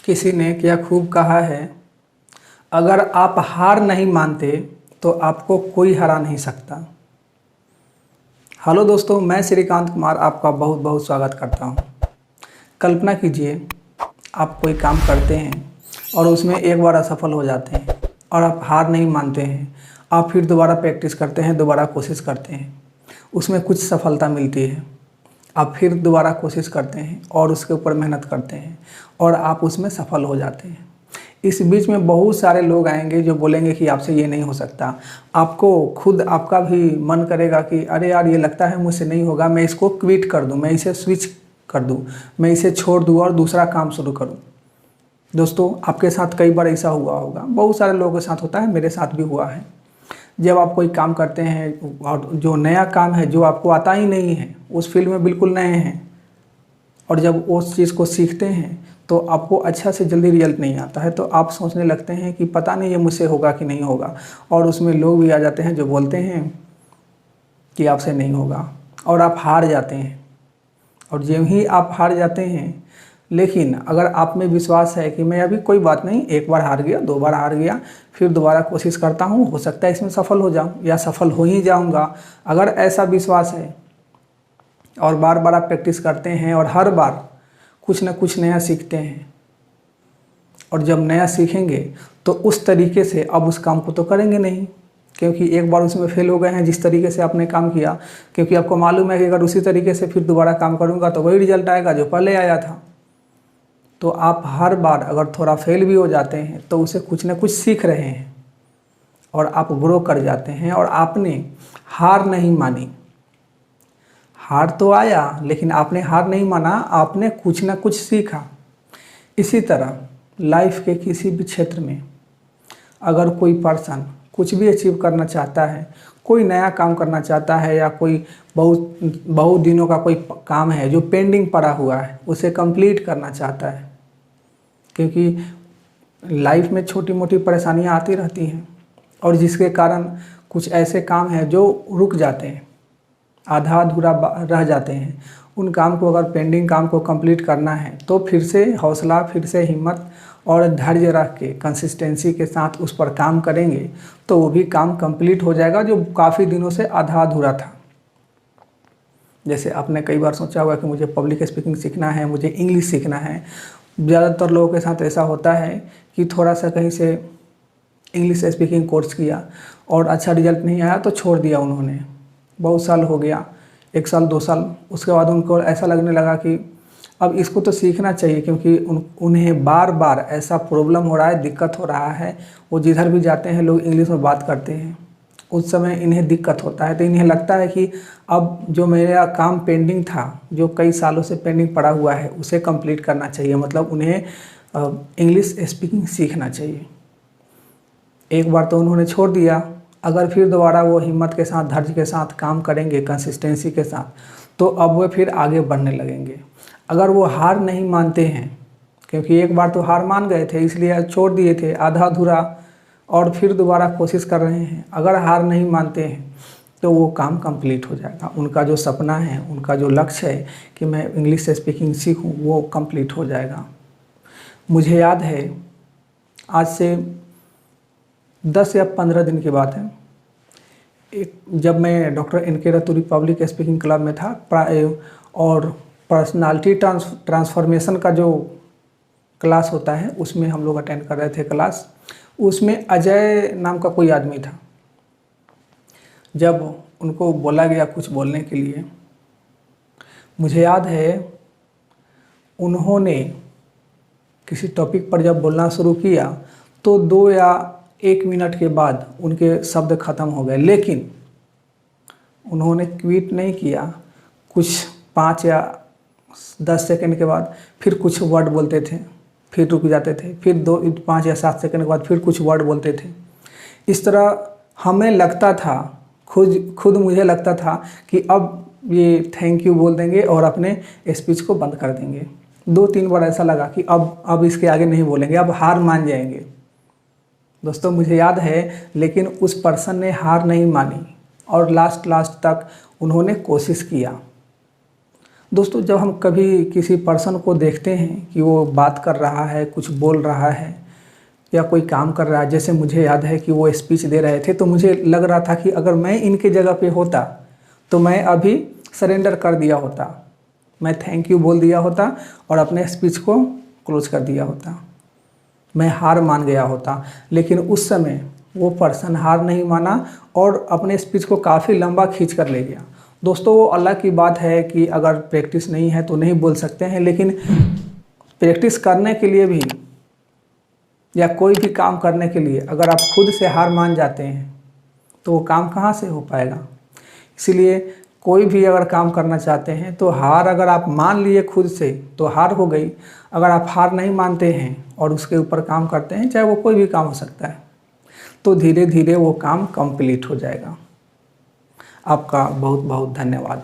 किसी ने क्या खूब कहा है, अगर आप हार नहीं मानते तो आपको कोई हरा नहीं सकता। हेलो दोस्तों, मैं श्रीकांत कुमार आपका बहुत बहुत स्वागत करता हूं। कल्पना कीजिए, आप कोई काम करते हैं और उसमें एक बार असफल हो जाते हैं और आप हार नहीं मानते हैं। आप फिर दोबारा प्रैक्टिस करते हैं, दोबारा कोशिश करते हैं, उसमें कुछ सफलता मिलती है। आप फिर दोबारा कोशिश करते हैं और उसके ऊपर मेहनत करते हैं और आप उसमें सफल हो जाते हैं। इस बीच में बहुत सारे लोग आएंगे जो बोलेंगे कि आपसे ये नहीं हो सकता। आपको खुद आपका भी मन करेगा कि अरे यार, ये लगता है मुझसे नहीं होगा, मैं इसको क्विट कर दूं, मैं इसे स्विच कर दूं, मैं इसे छोड़ दूं और दूसरा काम शुरू करूं। दोस्तों, आपके साथ कई बार ऐसा हुआ होगा, बहुत सारे लोगों के साथ होता है, मेरे साथ भी हुआ है। जब आप कोई काम करते हैं और जो नया काम है, जो आपको आता ही नहीं है, उस फील्ड में बिल्कुल नए हैं, और जब उस चीज़ को सीखते हैं तो आपको अच्छा से जल्दी रिजल्ट नहीं आता है, तो आप सोचने लगते हैं कि पता नहीं ये मुझसे होगा कि नहीं होगा। और उसमें लोग भी आ जाते हैं जो बोलते हैं कि आपसे नहीं होगा, और आप हार जाते हैं। और जब ही आप हार जाते हैं, लेकिन अगर आप में विश्वास है कि मैं अभी कोई बात नहीं, एक बार हार गया, दो बार हार गया, फिर दोबारा कोशिश करता हूँ, हो सकता है इसमें सफल हो जाऊँ या सफल हो ही जाऊँगा, अगर ऐसा विश्वास है और बार बार आप प्रैक्टिस करते हैं और हर बार कुछ ना कुछ नया सीखते हैं, और जब नया सीखेंगे तो उस तरीके से अब उस काम को तो करेंगे नहीं, क्योंकि एक बार उसमें फेल हो गए हैं जिस तरीके से आपने काम किया। क्योंकि आपको मालूम है कि अगर उसी तरीके से फिर दोबारा काम करूँगा तो वही रिजल्ट आएगा जो पहले आया था। तो आप हर बार अगर थोड़ा फेल भी हो जाते हैं तो उसे कुछ ना कुछ सीख रहे हैं और आप ग्रो कर जाते हैं। और आपने हार नहीं मानी, हार तो आया लेकिन आपने हार नहीं माना, आपने कुछ ना कुछ सीखा। इसी तरह लाइफ के किसी भी क्षेत्र में अगर कोई पर्सन कुछ भी अचीव करना चाहता है, कोई नया काम करना चाहता है, या कोई बहुत बहुत दिनों का कोई काम है जो पेंडिंग पड़ा हुआ है, उसे कंप्लीट करना चाहता है, क्योंकि लाइफ में छोटी मोटी परेशानियां आती रहती हैं और जिसके कारण कुछ ऐसे काम हैं जो रुक जाते हैं, आधा अधूरा रह जाते हैं। उन काम को, अगर पेंडिंग काम को कंप्लीट करना है तो फिर से हौसला, फिर से हिम्मत और धैर्य रख के कंसिस्टेंसी के साथ उस पर काम करेंगे तो वो भी काम कंप्लीट हो जाएगा जो काफ़ी दिनों से आधा अधूरा था। जैसे आपने कई बार सोचा होगा कि मुझे पब्लिक स्पीकिंग सीखना है, मुझे इंग्लिश सीखना है। ज़्यादातर लोगों के साथ ऐसा होता है कि थोड़ा सा कहीं से इंग्लिश स्पीकिंग कोर्स किया और अच्छा रिजल्ट नहीं आया तो छोड़ दिया उन्होंने। बहुत साल हो गया, 1 साल 2 साल, उसके बाद उनको ऐसा लगने लगा कि अब इसको तो सीखना चाहिए, क्योंकि उन्हें बार बार ऐसा प्रॉब्लम हो रहा है, दिक्कत हो रहा है। वो जिधर भी जाते हैं लोग इंग्लिश में बात करते हैं, उस समय इन्हें दिक्कत होता है। तो इन्हें लगता है कि अब जो मेरा काम पेंडिंग था, जो कई सालों से पेंडिंग पड़ा हुआ है, उसे कंप्लीट करना चाहिए। मतलब उन्हें इंग्लिश स्पीकिंग सीखना चाहिए। एक बार तो उन्होंने छोड़ दिया, अगर फिर दोबारा वो हिम्मत के साथ, धैर्य के साथ काम करेंगे, कंसिस्टेंसी के साथ, तो अब वो फिर आगे बढ़ने लगेंगे। अगर वो हार नहीं मानते हैं, क्योंकि एक बार तो हार मान गए थे इसलिए छोड़ दिए थे आधा अधूरा, और फिर दोबारा कोशिश कर रहे हैं, अगर हार नहीं मानते हैं तो वो काम कंप्लीट हो जाएगा। उनका जो सपना है, उनका जो लक्ष्य है कि मैं इंग्लिश स्पीकिंग सीखूं, वो कंप्लीट हो जाएगा। मुझे याद है, आज से 10 या 15 दिन की बात है, जब मैं doctor NK Raturi public speaking club में था और पर्सनालिटी ट्रांसफॉर्मेशन का जो क्लास होता है उसमें हम लोग अटेंड कर रहे थे क्लास। उसमें अजय नाम का कोई आदमी था। जब उनको बोला गया कुछ बोलने के लिए, मुझे याद है उन्होंने किसी टॉपिक पर जब बोलना शुरू किया तो 2 या 1 मिनट के बाद उनके शब्द ख़त्म हो गए, लेकिन उन्होंने क्विट नहीं किया। कुछ 5 या 10 सेकंड के बाद फिर कुछ वर्ड बोलते थे, फिर रुक जाते थे, फिर 5 या 7 सेकंड के बाद फिर कुछ वर्ड बोलते थे। इस तरह हमें लगता था, खुद मुझे लगता था कि अब ये थैंक यू बोल देंगे और अपने स्पीच को बंद कर देंगे। 2-3 बार ऐसा लगा कि अब इसके आगे नहीं बोलेंगे, अब हार मान जाएंगे। दोस्तों, मुझे याद है, लेकिन उस पर्सन ने हार नहीं मानी और लास्ट तक उन्होंने कोशिश किया। दोस्तों, जब हम कभी किसी पर्सन को देखते हैं कि वो बात कर रहा है, कुछ बोल रहा है या कोई काम कर रहा है, जैसे मुझे याद है कि वो स्पीच दे रहे थे, तो मुझे लग रहा था कि अगर मैं इनके जगह पे होता तो मैं अभी सरेंडर कर दिया होता, मैं थैंक यू बोल दिया होता और अपने स्पीच को क्लोज कर दिया होता, मैं हार मान गया होता। लेकिन उस समय वो पर्सन हार नहीं माना और अपने स्पीच को काफ़ी लंबा खींच कर ले गया। दोस्तों, वो अल्लाह की बात है कि अगर प्रैक्टिस नहीं है तो नहीं बोल सकते हैं, लेकिन प्रैक्टिस करने के लिए भी या कोई भी काम करने के लिए अगर आप खुद से हार मान जाते हैं तो वो काम कहाँ से हो पाएगा। इसीलिए कोई भी अगर काम करना चाहते हैं तो हार अगर आप मान लिए खुद से तो हार हो गई। अगर आप हार नहीं मानते हैं और उसके ऊपर काम करते हैं, चाहे वो कोई भी काम हो सकता है, तो धीरे धीरे वो काम कंप्लीट हो जाएगा। आपका बहुत बहुत धन्यवाद।